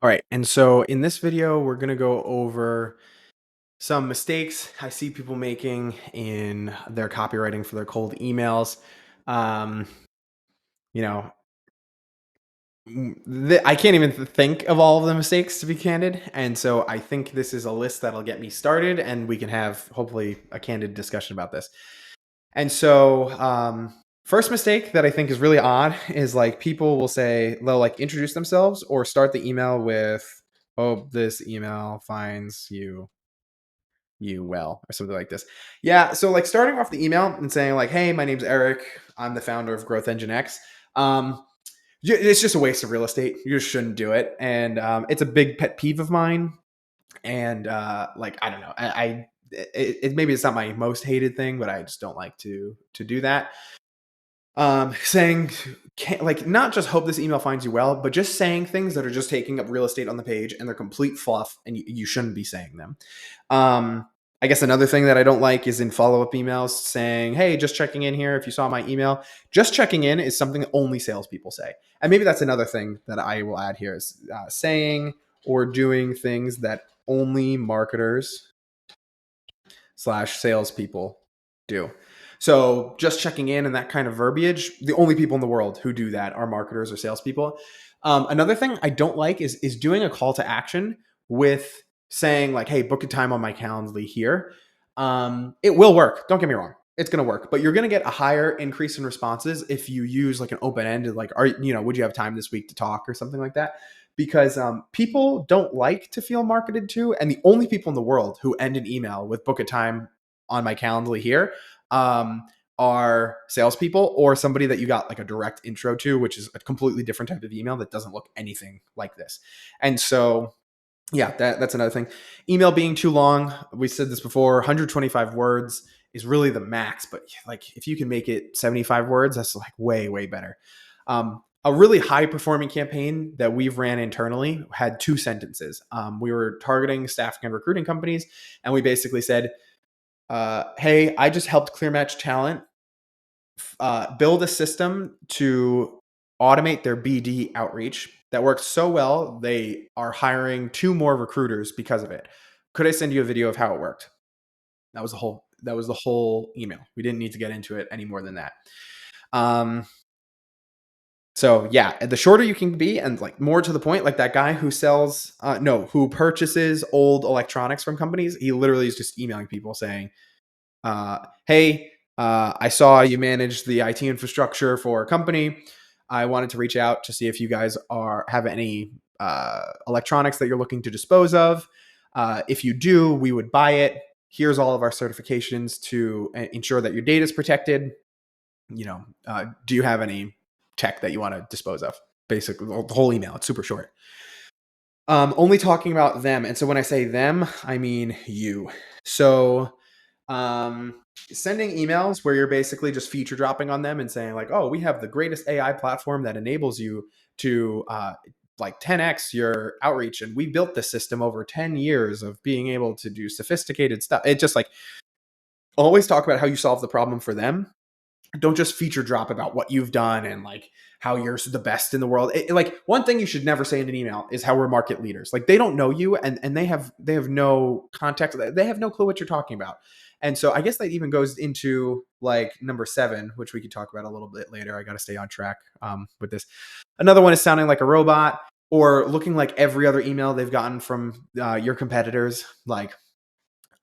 All right. And so in this video, we're going to go over some mistakes I see people making in their copywriting for their cold emails. Um, you know, I can't even think of all of the mistakes, to be candid. And so I think this is a list that'll get me started and we can have hopefully a candid discussion about this. And so, first mistake that I think is really odd is like people will say they'll like introduce themselves or start the email with, "Oh, this email finds you well," or something like this. Yeah. So like starting off the email and saying like, "Hey, my name's Eric. I'm the founder of Growth Engine X." Um, it's just a waste of real estate. You just shouldn't do it, and it's a big pet peeve of mine. And like I don't know, maybe it's not my most hated thing, but I just don't like to do that. Saying like not just hope this email finds you well, but just saying things that are just taking up real estate on the page and they're complete fluff, and you shouldn't be saying them. Um, I guess another thing that I don't like is in follow-up emails saying, "Hey, just checking in here. If you saw my email," just checking in is something that only salespeople say. And maybe that's another thing that I will add here is saying or doing things that only marketers slash salespeople do. So just checking in and that kind of verbiage, the only people in the world who do that are marketers or salespeople. Another thing I don't like is doing a call to action with saying like, "Hey, book a time on my Calendly here." It will work. Don't get me wrong. It's going to work, but you're going to get a higher increase in responses if you use like an open ended, like, would you have time this week to talk or something like that? Because people don't like to feel marketed to. And the only people in the world who end an email with "book a time on my Calendly here" um, are salespeople or somebody that you got like a direct intro to, which is a completely different type of email that doesn't look anything like this. And so, yeah, that's another thing. Email being too long. We said this before, 125 words is really the max, but like if you can make it 75 words, that's like way, way better. A really high performing campaign that we've ran internally had two sentences. We were targeting staffing and recruiting companies, and we basically said, "Hey, I just helped ClearMatch Talent build a system to automate their BD outreach that works so well they are hiring two more recruiters because of it. Could I send you a video of how it worked?" That was the whole email. We didn't need to get into it any more than that. Um, so yeah, the shorter you can be and like more to the point, like that guy who sells no, who purchases old electronics from companies, he literally is just emailing people saying, "Hey, I saw you manage the IT infrastructure for a company. I wanted to reach out to see if you guys have any electronics that you're looking to dispose of. If you do, we would buy it. Here's all of our certifications to ensure that your data is protected. Do you have any tech that you want to dispose of?" Basically, the whole email. It's super short. Only talking about them, and so when I say them, I mean you. So um, sending emails where you're basically just feature dropping on them and saying like, "Oh, we have the greatest AI platform that enables you to like 10x your outreach, and we built this system over 10 years of being able to do sophisticated stuff." It just like always talk about how you solve the problem for them. Don't just feature drop about what you've done and like how you're the best in the world. Like one thing you should never say in an email is how we're market leaders. Like they don't know you, and they have no context. They have no clue what you're talking about. And so I guess that even goes into like number 7, which we could talk about a little bit later. I got to stay on track with this. Another one is sounding like a robot or looking like every other email they've gotten from your competitors. Like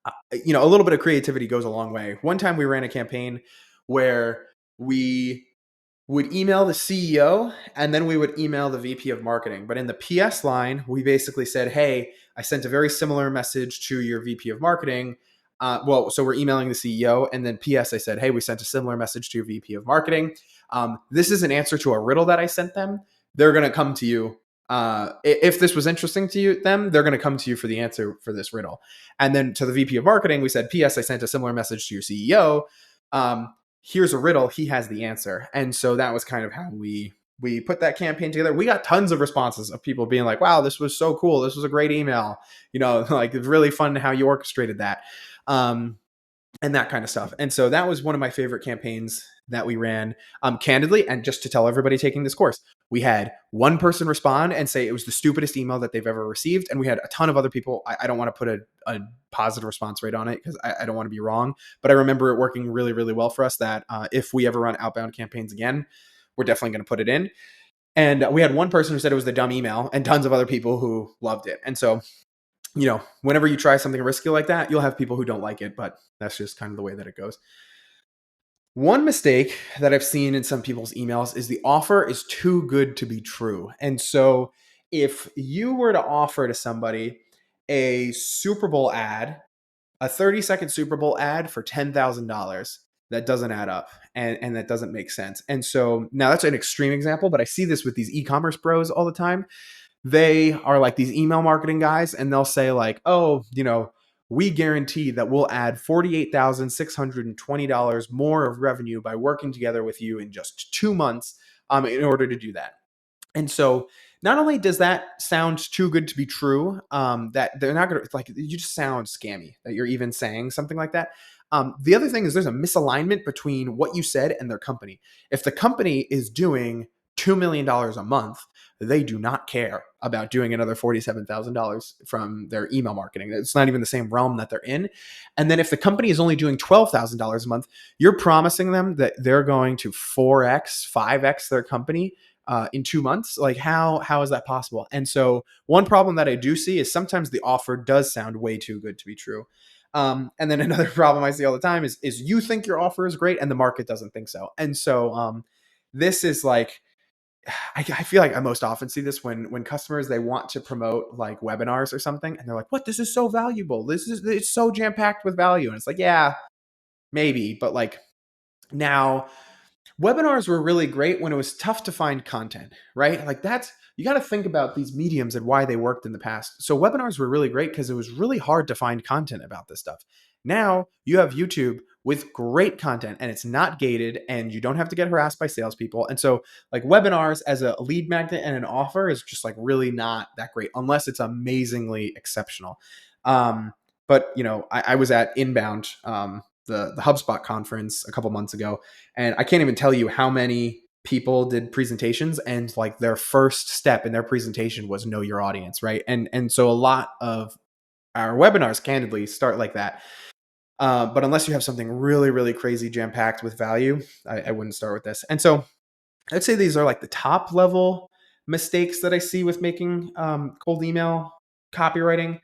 a little bit of creativity goes a long way. One time we ran a campaign where we would email the CEO and then we would email the VP of marketing. But in the PS line, we basically said, "Hey, I sent a very similar message to your VP of marketing." So we're emailing the CEO, and then PS, I said, "Hey, we sent a similar message to your VP of marketing. This is an answer to a riddle that I sent them. They're going to come to you. If this was interesting to them, they're going to come to you for the answer for this riddle." And then to the VP of marketing, we said, "PS, I sent a similar message to your CEO. Here's a riddle. He has the answer." And so that was kind of how we put that campaign together. We got tons of responses of people being like, "Wow, this was so cool. This was a great email." Like it's really fun how you orchestrated that. and that kind of stuff. And so that was one of my favorite campaigns that we ran. Candidly, and just to tell everybody taking this course, we had one person respond and say it was the stupidest email that they've ever received, and we had a ton of other people. I don't want to put a positive response rate on it because I don't want to be wrong, but I remember it working really, really well for us. That if we ever run outbound campaigns again, we're definitely going to put it in. And we had one person who said it was the dumb email, and tons of other people who loved it. And so, whenever you try something risky like that, you'll have people who don't like it, but that's just kind of the way that it goes. One mistake that I've seen in some people's emails is the offer is too good to be true. And so if you were to offer to somebody a Super Bowl ad, a 30-second Super Bowl ad for $10,000, that doesn't add up, and that doesn't make sense. And so now that's an extreme example, but I see this with these e-commerce pros all the time. They are like these email marketing guys, and they'll say like, oh, we guarantee that we'll add $48,620 more of revenue by working together with you in just 2 months, in order to do that. And so not only does that sound too good to be true, that they're not going to, like, you just sound scammy that you're even saying something like that. The other thing is there's a misalignment between what you said and their company. If the company is doing $2 million a month, they do not care about doing another $47,000 from their email marketing. It's not even the same realm that they're in. And then if the company is only doing $12,000 a month, you're promising them that they're going to 4x, 5x their company in 2 months. Like how is that possible? And so one problem that I do see is sometimes the offer does sound way too good to be true. And then another problem I see all the time is you think your offer is great and the market doesn't think so. And so this is like, I feel like I most often see this when customers, they want to promote like webinars or something, and they're like, "What? This is so valuable. It's so jam packed with value." And it's like, yeah, maybe, but like now webinars were really great when it was tough to find content, right? Like that's, you got to think about these mediums and why they worked in the past. So webinars were really great because it was really hard to find content about this stuff. Now you have YouTube with great content, and it's not gated, and you don't have to get harassed by salespeople. And so like webinars as a lead magnet and an offer is just like really not that great unless it's amazingly exceptional. But I was at Inbound, the HubSpot conference a couple months ago, and I can't even tell you how many people did presentations, and like their first step in their presentation was know your audience, right? And so a lot of our webinars candidly start like that. But unless you have something really, really crazy jam packed with value, I wouldn't start with this. And so I'd say these are like the top level mistakes that I see with making cold email copywriting.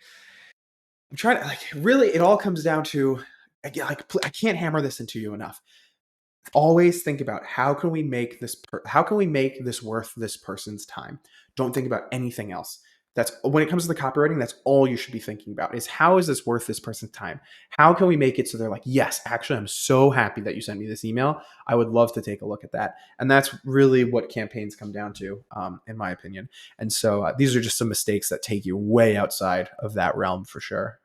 I'm trying to, like, really, it all comes down to, again, like, I can't hammer this into you enough. Always think about how can we make this worth this person's time. Don't think about anything else. That's when it comes to the copywriting, that's all you should be thinking about, is how is this worth this person's time? How can we make it so they're like, yes, actually, I'm so happy that you sent me this email. I would love to take a look at that. And that's really what campaigns come down to, in my opinion. And so these are just some mistakes that take you way outside of that realm for sure.